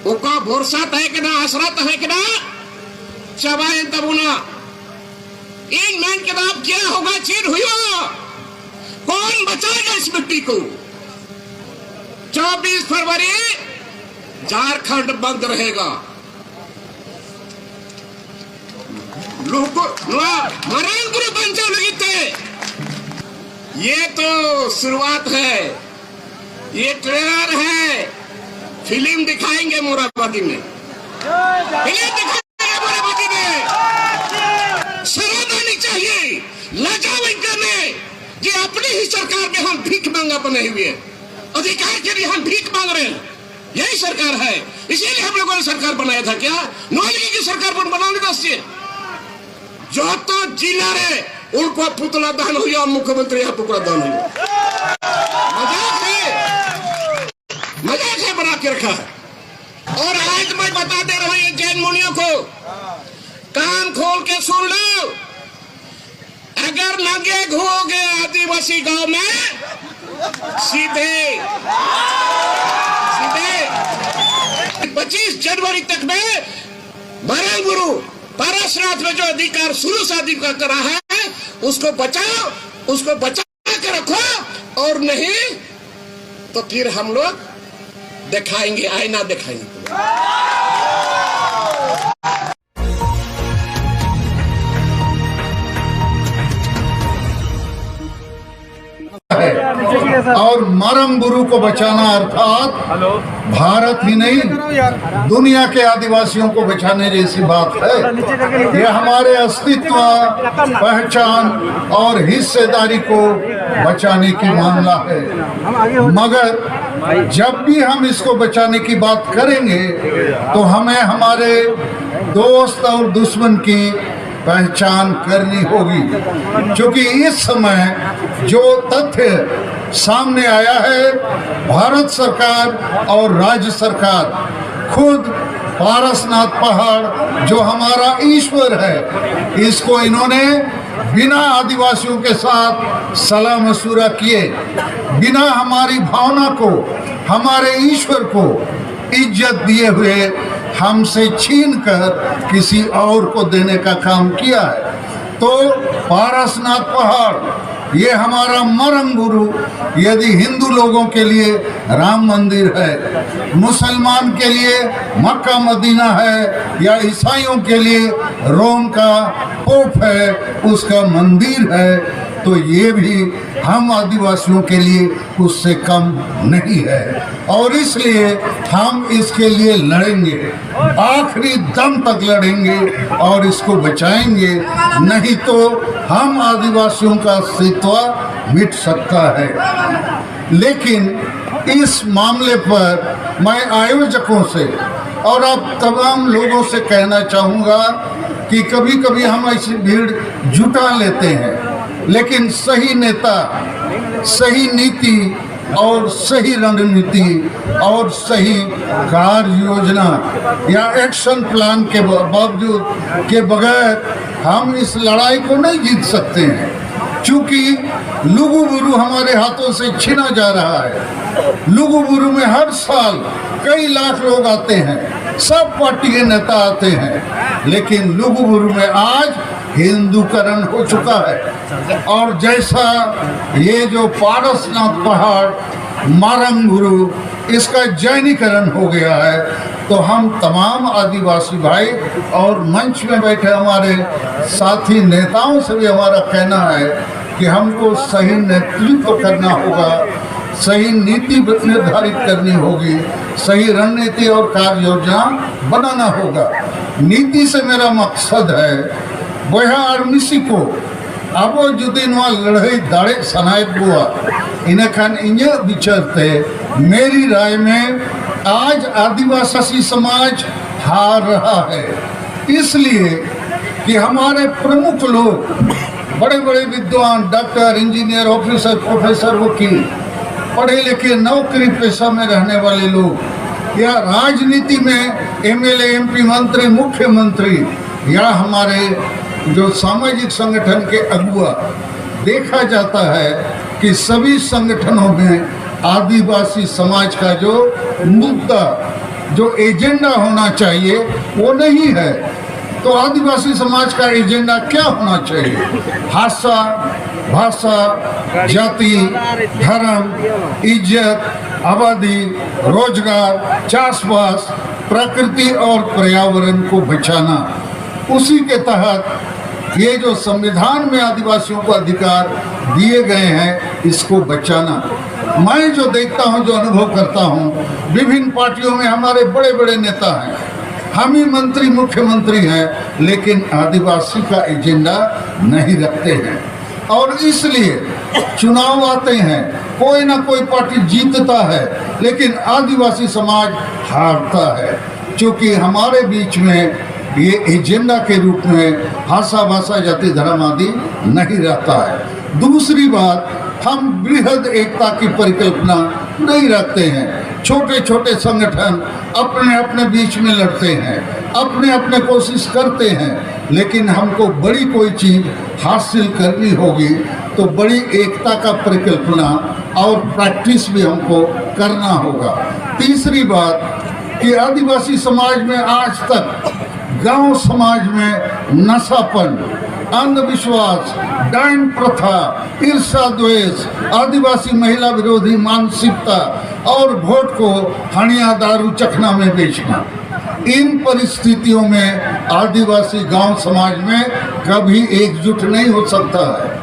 उका भरोसा है कि ना, असरत है कि ना, चबाए तबुना इन मैन के बाद क्या होगा? चीर हुई हो, कौन बचाएगा इस मिट्टी को? 24 फरवरी झारखंड बंद रहेगा। लोग मरण गुरु बंचा लगी थे। ये तो शुरुआत है, ये ट्रेलर है। फिल्म दिखाएंगे मोराबादी में, फिल्म दिखाएंगे मोराबादी में। शर्म आनी चाहिए, लज्जा करने कि अपनी ही सरकार में हम भीख मांगा बने हुए, अधिकार के लिए हम भीख मांग रहे हैं। यही सरकार है, इसीलिए हम लोगों ने सरकार बनाया था। क्या नौलगी की सरकार बनाने दस्ते जो तो जिला रे उनको पुतला दान हुआ, मुख्यमंत्री यहाँ पुतला दान हुआ। मजाक है बना के रखा है। और आज मैं बता दे रहा हूं ये जैन मुनियों को, कान खोल के सुन लो। अगर नंगे घूमोगे आदिवासी गांव में, सीधे 25 जनवरी तक में मरण गुरु पारसनाथ में जो अधिकार शुरू से अधिकार करा है, उसको बचाओ, उसको बचा के रखो। और नहीं तो फिर हम लोग दिखाएंगे, आईना दिखाएंगे। और मरम गुरु को बचाना अर्थात भारत ही नहीं दुनिया के आदिवासियों को बचाने जैसी बात है। यह हमारे अस्तित्व, पहचान और हिस्सेदारी को बचाने की मामला है। मगर जब भी हम इसको बचाने की बात करेंगे तो हमें हमारे दोस्त और दुश्मन की पहचान करनी होगी, क्योंकि इस समय जो तथ्य सामने आया है, भारत सरकार और राज्य सरकार खुद पारसनाथ पहाड़ जो हमारा ईश्वर है, इसको इन्होंने बिना आदिवासियों के साथ सलाह मशूरा किए, बिना हमारी भावना को, हमारे ईश्वर को इज्जत दिए हुए हमसे छीनकर किसी और को देने का काम किया है। तो पारसनाथ पहाड़ ये हमारा मरम गुरु, यदि हिंदू लोगों के लिए राम मंदिर है, मुसलमान के लिए मक्का मदीना है, या ईसाइयों के लिए रोम का पोप है, उसका मंदिर है, तो ये भी हम आदिवासियों के लिए उससे कम नहीं है। और इसलिए हम इसके लिए लड़ेंगे, आखिरी दम तक लड़ेंगे और इसको बचाएंगे। नहीं तो हम आदिवासियों का अस्तित्व मिट सकता है। लेकिन इस मामले पर मैं आयोजकों से और अब तमाम लोगों से कहना चाहूँगा कि कभी कभी हम ऐसी भीड़ जुटा लेते हैं, लेकिन सही नेता, सही नीति और सही रणनीति और सही कार्य योजना या एक्शन प्लान के बावजूद के बगैर हम इस लड़ाई को नहीं जीत सकते हैं। चूँकि लुगुबुरु हमारे हाथों से छीना जा रहा है। लुगुबुरु में हर साल कई लाख लोग आते हैं, सब पार्टी के नेता आते हैं, लेकिन लुगुबुरु में आज हिंदूकरण हो चुका है। और जैसा ये जो पारसनाथ पहाड़ मरम गुरु, इसका जैनीकरण हो गया है, तो हम तमाम आदिवासी भाई और मंच में बैठे हमारे साथी नेताओं से भी हमारा कहना है कि हमको सही नेतृत्व करना होगा, सही नीति निर्धारित करनी होगी, सही रणनीति और कार्य योजना बनाना होगा। नीति से मेरा मकसद है बहा और मिसी को अब जुदी लड़ाई दाड़े सनायत बुआ इनखान इन विचारते मेरी राय में आज आदिवासी समाज हार रहा है, इसलिए कि हमारे प्रमुख लोग, बड़े बड़े विद्वान, डॉक्टर, इंजीनियर, ऑफिसर, प्रोफेसर, वकील, पढ़े लिखे नौकरी पेशा में रहने वाले लोग, या राजनीति में एमएलए, एमपी, मंत्री, मुख्यमंत्री, या हमारे जो सामाजिक संगठन के अगुआ, देखा जाता है कि सभी संगठनों में आदिवासी समाज का जो मुद्दा जो एजेंडा होना चाहिए वो नहीं है। तो आदिवासी समाज का एजेंडा क्या होना चाहिए? भाषा, जाति, धर्म, इज्जत, आबादी, रोजगार, चाषबास, प्रकृति और पर्यावरण को बचाना। उसी के तहत ये जो संविधान में आदिवासियों को अधिकार दिए गए हैं, इसको बचाना। मैं जो देखता हूँ, जो अनुभव करता हूँ, विभिन्न पार्टियों में हमारे बड़े बड़े नेता हैं, हम ही मंत्री, मुख्यमंत्री हैं, लेकिन आदिवासी का एजेंडा नहीं रखते हैं। और इसलिए चुनाव आते हैं, कोई ना कोई पार्टी जीतता है, लेकिन आदिवासी समाज हारता है, क्योंकि हमारे बीच में ये एजेंडा के रूप में भाषा, जाति, धर्म आदि नहीं रहता है। दूसरी बात, हम बृहद एकता की परिकल्पना नहीं रखते हैं। छोटे छोटे संगठन अपने अपने बीच में लड़ते हैं, अपने अपने कोशिश करते हैं, लेकिन हमको बड़ी कोई चीज़ हासिल करनी होगी तो बड़ी एकता का परिकल्पना और प्रैक्टिस भी हमको करना होगा। तीसरी बात कि आदिवासी समाज में आज तक, गांव समाज में नशापन, अंधविश्वास, डायन प्रथा, ईर्ष्या, द्वेष, आदिवासी महिला विरोधी मानसिकता और वोट को हणिया दारू चखना में बेचना, इन परिस्थितियों में आदिवासी गांव समाज में कभी एकजुट नहीं हो सकता है।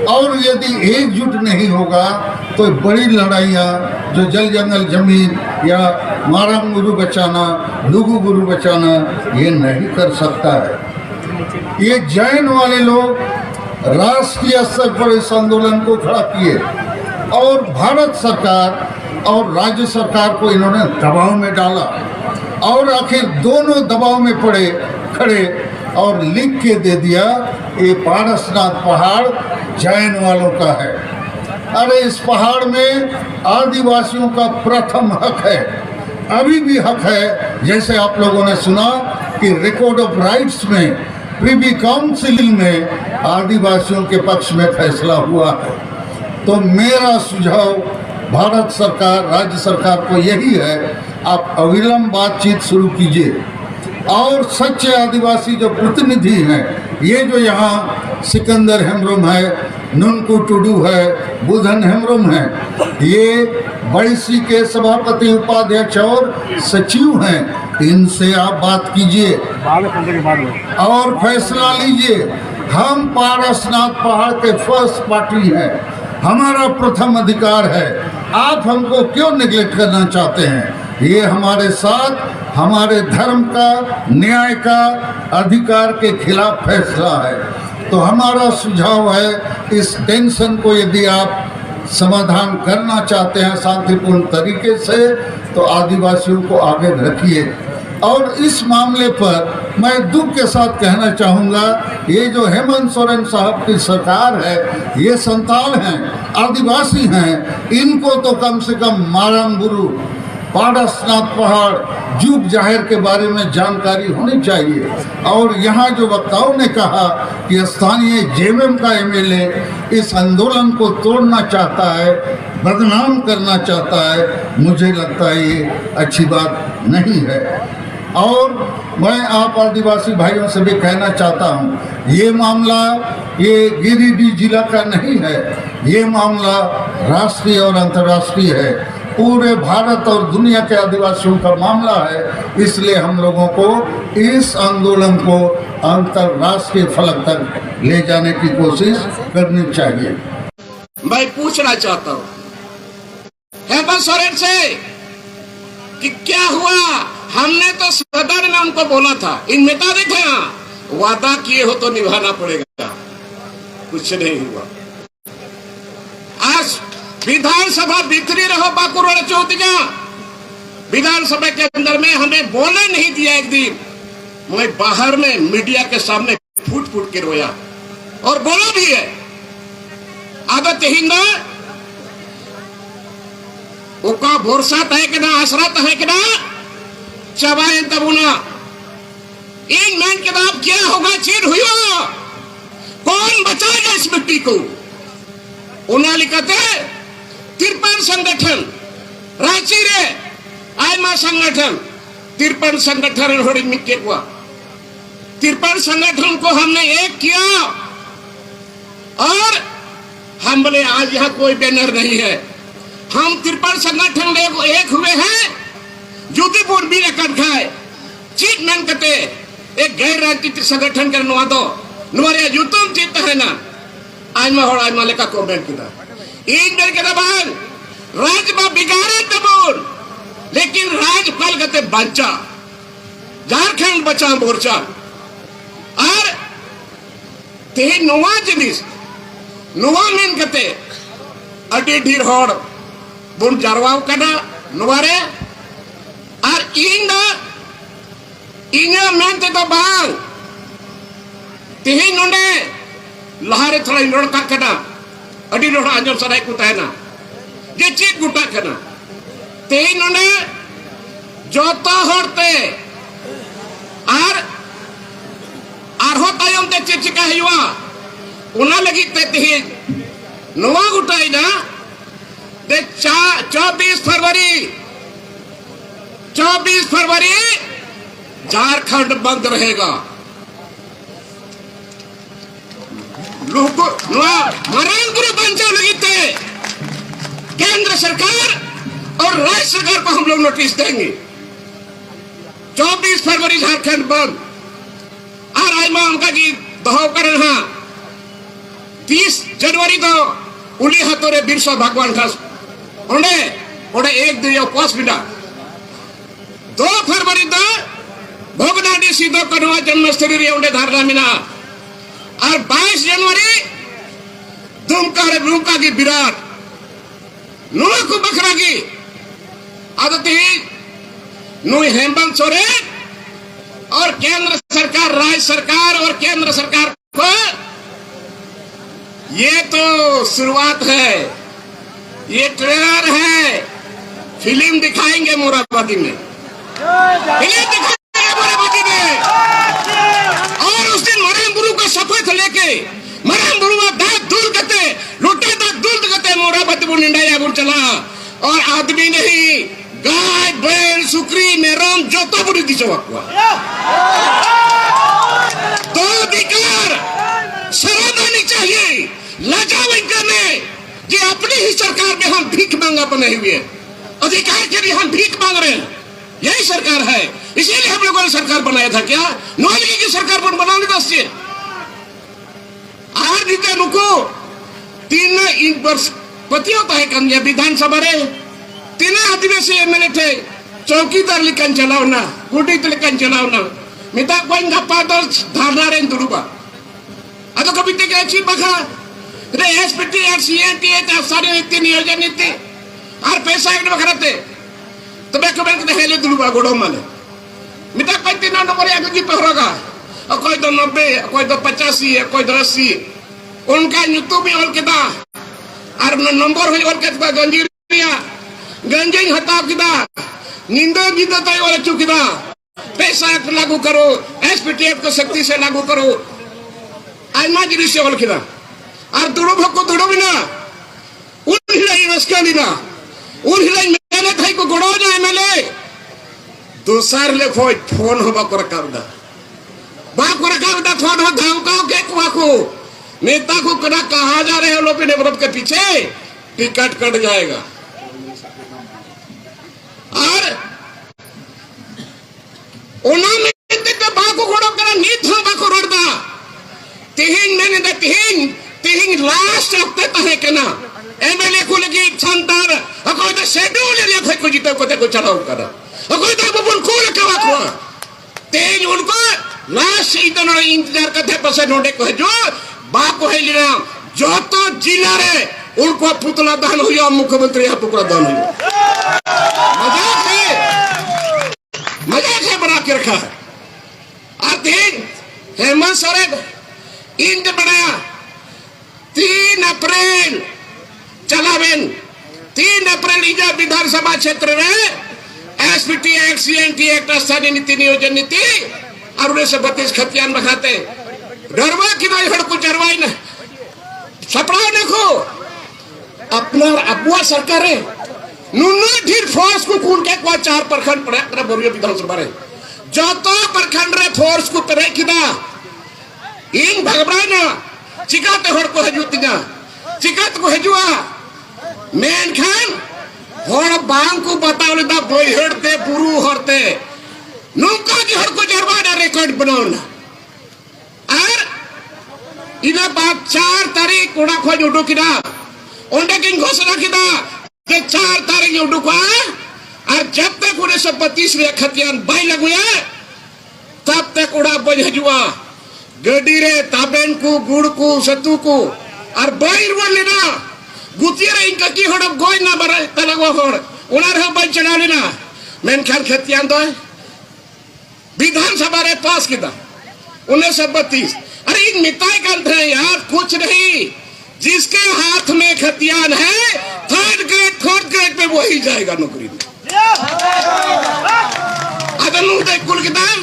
और यदि एकजुट नहीं होगा तो बड़ी लड़ाइयाँ, जो जल जंगल जमीन या मारम गुरु बचाना, लुगु गुरु बचाना, ये नहीं कर सकता है। ये जैन वाले लोग राष्ट्रीय स्तर पर इस आंदोलन को खड़ा किए और भारत सरकार और राज्य सरकार को इन्होंने दबाव में डाला और आखिर दोनों दबाव में पड़े खड़े और लिख के दे दिया, ये पारसनाथ पहाड़ जैन वालों का है। अरे इस पहाड़ में आदिवासियों का प्रथम हक है, अभी भी हक है। जैसे आप लोगों ने सुना कि रिकॉर्ड ऑफ राइट्स में प्रिवी काउंसिल में आदिवासियों के पक्ष में फैसला हुआ है। तो मेरा सुझाव भारत सरकार, राज्य सरकार को यही है, आप अविलंब बातचीत शुरू कीजिए और सच्चे आदिवासी जो प्रतिनिधि हैं, ये जो यहाँ सिकंदर हेम्ब्रोम है, नुनकू टुडू है, बुधन हेम्ब्रोम है, ये बैसी के सभापति, उपाध्यक्ष और सचिव हैं, इनसे आप बात कीजिए और फैसला लीजिए। हम पारसनाथ पहाड़ के फर्स्ट पार्टी हैं, हमारा प्रथम अधिकार है, आप हमको क्यों निगलेक्ट करना चाहते हैं? ये हमारे साथ हमारे धर्म का, न्याय का, अधिकार के खिलाफ फैसला है। तो हमारा सुझाव है, इस टेंशन को यदि आप समाधान करना चाहते हैं शांतिपूर्ण तरीके से, तो आदिवासियों को आगे रखिए। और इस मामले पर मैं दुख के साथ कहना चाहूँगा, ये जो हेमंत सोरेन साहब की सरकार है, ये संताल हैं, आदिवासी हैं, इनको तो कम से कम मारम गुरु, पारसनाथ पहाड़, जुग जाहिर के बारे में जानकारी होनी चाहिए। और यहाँ जो वक्ताओं ने कहा कि स्थानीय जेएमएम का एमएलए इस आंदोलन को तोड़ना चाहता है, बदनाम करना चाहता है, मुझे लगता है ये अच्छी बात नहीं है। और मैं आप आदिवासी भाइयों से भी कहना चाहता हूँ, ये मामला ये गिरिडीह जिला का नहीं है, ये मामला राष्ट्रीय और अंतर्राष्ट्रीय है, पूरे भारत और दुनिया के आदिवासियों का मामला है। इसलिए हम लोगों को इस आंदोलन को अंतर्राष्ट्रीय फलक तक ले जाने की कोशिश करनी चाहिए। मैं पूछना चाहता हूँ हेमंत सोरेन से कि क्या हुआ? हमने तो सदन में उनको बोला था, इन नेता देखे वादा किए हो तो निभाना पड़ेगा, कुछ नहीं हुआ। आज विधानसभा बिखरी रहो बाकुरोड़ चौथिया, विधानसभा के अंदर में हमें बोलने नहीं दिया। एक दिन मैं बाहर में मीडिया के सामने फूट फूट के रोया और बोला भी है, आदत हिंदा उका भरोसा है कि ना, आसरत है कि ना, चबाए तबुना इन मैन के बाद क्या होगा? चीर हुई हो, कौन बचाएगा इस मिट्टी को? उन्हें लिखते 53 संगठन रांची रे आयमा संगठन 53 संगठन होड़ी मिक्के हुआ 53 संगठन को हमने एक किया और हम बोले आज यहाँ कोई बैनर नहीं है। हम 53 संगठन एक हुए हैं। जुदीपुर भी रेकर्ड खाए चीट मैन कते एक गैर राजनीतिक संगठन कर नुआ दो नुआरे जुतुम चीत है ना आयमा होड़ आयमा लेका कमेंट किया इन बेर के दबान राजमा बिगाड़े तबोर लेकिन राजपाल कते बच्चा झारखंड बचा मोर्चा और ते नुआ जिनिस नुआ मेन कते अडी ढीर होड़ बुन जारवाव कना नुआरे और इन्हें मेनते तो बांग तिही नोंडे लहारे थोड़ा लड़का कना अडी लड़ा अंजम सराय को तहना ये चीज गुटा कना तिही नोंडे जोता होड़ते और हो तायम ते चिचिका हिवा उना लगी ते तिही नवा गुटाई ना दे 24 फरवरी झारखंड बंद रहेगा। मरण गुरु पंचायत लगी थे केंद्र सरकार और राज्य सरकार को हम लोग नोटिस देंगे। 24 फरवरी झारखंड बंद और आयमा उनका की दहो कर 30 जनवरी तो उली हतोरे बिरसा भगवान खास ओडे एक दिन उपवास बिना 2 फरवरी तो भोगनाडी सीधो कनुआ जन्मस्थली उन्हें धारणा मिला और 22 जनवरी दुमका की विराट नुआ को बखरा की आदत ही नु हेमंत सोरेन और केंद्र सरकार राज्य सरकार और केंद्र सरकार को ये तो शुरुआत है, ये ट्रेलर है। फिल्म दिखाएंगे मोराबादी में, फिल्म दिखाएंगे मोराबादी में। और उस दिन मरण गुरु का शपथ लेके मरण गुरु दांत दूर करते लुटे दांत दूर करते मोराबादी को निंडाया बुर चला और आदमी नहीं गाय बैल सुकरी मेरम जो तो बुरी दी हुआ तो अधिकार शराबानी चाहिए लाजावई करने ये अपनी ही सरकार में हम भीख मांगा बने हुए अधिकार के लिए हम भीख मांग रहे हैं। यही सरकार है, इसीलिए हम लोगों ने सरकार बनाया था। क्या नौलगी की सरकार पर बनाने दस्ते आर जीते नुको 3 वर्ष पति होता है कन्या विधानसभा रे 3 आदिवासी एमएलए थे चौकीदार लिखन चलाओ ना गुडी लिखन चलाओ ना मिता कोई गप्पा तो धारणा रे दुरुबा अतो कभी ते के छी बखा रे एसपीटी और सीएनटी ते सारे नीति नियोजन नीति और पैसा एक बखराते तबे कबे के हेले दुरुबा गोडो माने मिता कोई 3 नंबर एक जी पहरोगा और कोई तो 90 कोई तो 85 कोई तो 80 उनका यूट्यूब में और केदा और नंबर होई और केदा गंजीरिया गंजे हटाव किदा निंदा गीता ताई और चुकिदा पैसा लागू करो एसपीटीएफ को सख्ती से लागू करो आइमा जिनी से और किदा और दुड़ो भक्को दुड़ो बिना उन हिलाई रसका बिना उन हिलाई मैंने थाई को गोड़ो जाए मैंने दोसार ले फोन हो बाको रकावदा फोन हो धावकाओ के कुआको नेता को कना कहा जा रहे हो लोग विरोध के पीछे टिकट कट जाएगा और उन्होंने बाको घोड़ो करा नीत हो बाको रोडदा तिहिन मैंने दे तिहिन लास्ट हफ्ते तहे केना एमएलए को लगी संतार अकोई तो शेड्यूल एरिया थे को जीते को चलाओ करा अकोई तो बबुल को लगा को तेज उनको लास्ट इतना इंतजार करते पसे नोडे को जो बाको है लिना जो तो जिला रे उनको पुतला दान हुआ मुख्यमंत्री यहाँ पुतला दान हुआ मजाक है बना के रखा है। आते हेमंत सोरेन इंद बनाया 3 अप्रैल चलावेन 3 अप्रैल इजा विधानसभा क्षेत्र में एसपीटी एक्ट सीएनटी एक्ट स्थानीय नीति नियोजन नीति और 1932 खतियान बखाते डरवा की भाई हड़को चरवाई न सपना देखो अपना अबुआ सरकार है नुनु ढेर फोर्स को कून के को 4 प्रखंड पड़े करे बोरियो विधानसभा रे जतो प्रखंड रे फोर्स को करे किदा इन भगवाना चिकाते हड़ को हजुतिना चिकात को हजुआ मेन खान हड़ बांग को बतावले दा बोइहड़ते पुरु हरते नुका की हड़ को जरवाना रिकॉर्ड बनावना और इना बात 4 तारीख उड़ा खोज उडो किदा ओंडे किन घोषणा किदा के 4 तारीख उडुका और जब तक 1932 रे खतियान बाई लगुया तब तक उड़ा बज हजुआ गडी रे ताबेन को गुड़ को सतु को और बाई रुलेना गुतिया इनका की हड़ गोय ना बरे तलगो हड़ उना रे बाई चढ़ा लेना मेन खान खतियान दो विधानसभा रे पास किदा 1932 अरे इन मिताई कंठ है यार कुछ नहीं जिसके हाथ में खतियान है 3rd grade 4th grade pay वही जाएगा नौकरी में अदनु दे कुल किताब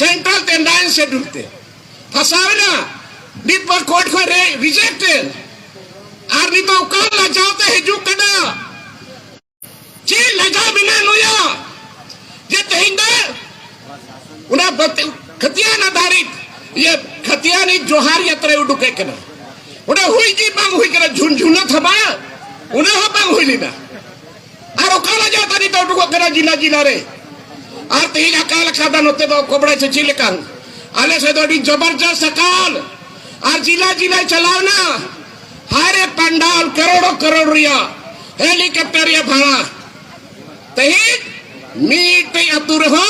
सेंट्रल टेंडाइन से ढूंढते फसावे ना नित पर कोर्ट को रे रिजेक्टेड और नहीं तो कल ला जाते हैं जो कदा चील लगा बिना नुया ये तेहिंदा उना खतियान आधारित ये खतियानी जोहार यात्रा उडुके कना उडा हुई की बांग हुई कना झुनझुना थबा उना हो बांग हुई लेना और ओकाला जाता नहीं तो उडुको कना जिला जिला रे और तेज अकाल खादा नोते तो कोबड़े से चिल कांग आले से तो जबरदस्त अकाल और जिला जिला चलावना हारे पंडाल करोड़ों करोड़ रुपया हेलीकॉप्टर या भाड़ा तेज मीट पे अतुर हो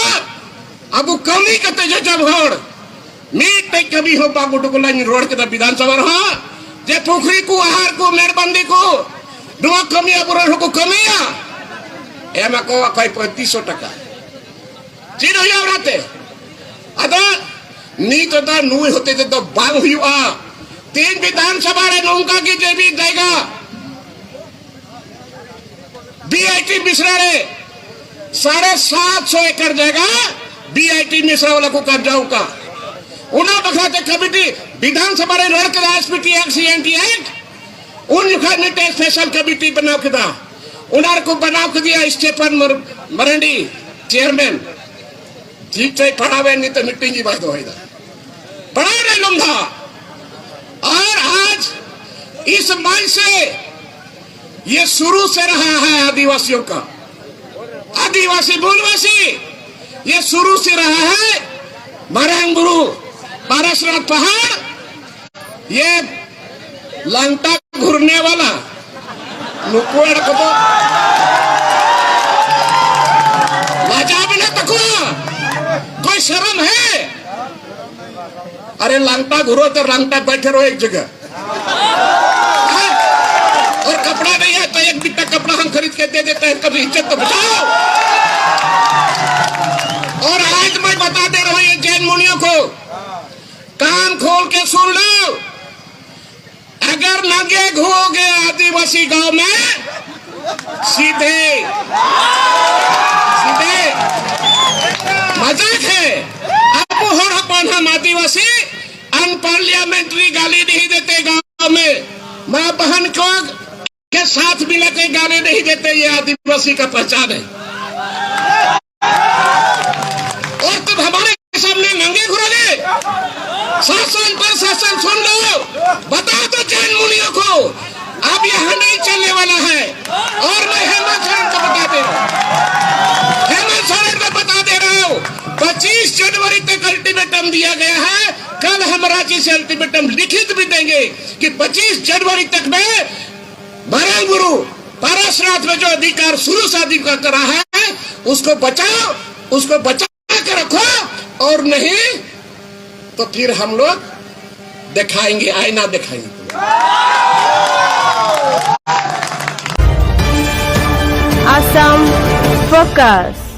अब कमी कते जब होड़ मीट पे कभी हो बागुट को लाइन रोड के विधानसभा हो जे पोखरी को आहार को मेड़बंदी को दो कमिया बुरा को कमिया एमा को कोई 3500 टका चीन हो जाते अदा नी तो दा नुई होते तो बांग हुआ 3 विधानसभा रे नौका की जेबी जाएगा बीआईटी मिश्रा रे 750 एकड़ जगह बीआईटी मिश्रा वाला को कब्जा होगा उना बखाते कमिटी विधानसभा रे लड़के राष्ट्रपति एक्सीडेंटी एक्ट उन युखानिटे स्पेशल कमिटी बनाओ किदा उनार को बनाओ के दिया स्टेफन मरंडी चेयरमैन ठीक से पढ़ावे नहीं तो मीटिंग की बात होएगा पढ़ा रहे लुंधा और आज इस मंच से ये शुरू से रहा है आदिवासियों का आदिवासी मूलवासी ये शुरू से रहा है मरंग गुरु पारसनाथ पहाड़ ये लंका घूरने वाला नुकुड़ को तो लाजा बिना तको कोई शर्म है अरे लंका घूरो तो लंका बैठे रहो एक जगह और कपड़ा नहीं है तो एक बिट्टा कपड़ा हम खरीद के दे देते हैं कभी इज्जत तो बचाओ और आज मैं बता दे रहा हूं ये जैन मुनियों को कान खोल के सुन लो अगर नंगे घूमोगे आदिवासी गांव में सीधे सीधे मजाक है अब हम आदिवासी अनपार्लियामेंट्री गाली नहीं देते गांव में माँ बहन को के साथ मिला के गाली नहीं देते ये आदिवासी का पहचान है और तुम हमारे सामने नंगे घुरोगे शासन पर शासन सुन लो बताओ तो जैन मुनियों को अब यहाँ नहीं चलने वाला है और मैं हेमंत सोरेन को बता दे रहा हूँ हेमंत सोरेन को बता दे रहा हूँ 25 जनवरी तक अल्टीमेटम दिया गया है कल हम रांची से अल्टीमेटम लिखित भी देंगे कि 25 जनवरी तक में मरंग गुरु पारसनाथ में जो अधिकार शुरू से अधिकार करा है उसको बचा के रखो और नहीं तो फिर हम लोग दिखाएंगे आईना दिखाएंगे Assam Focus.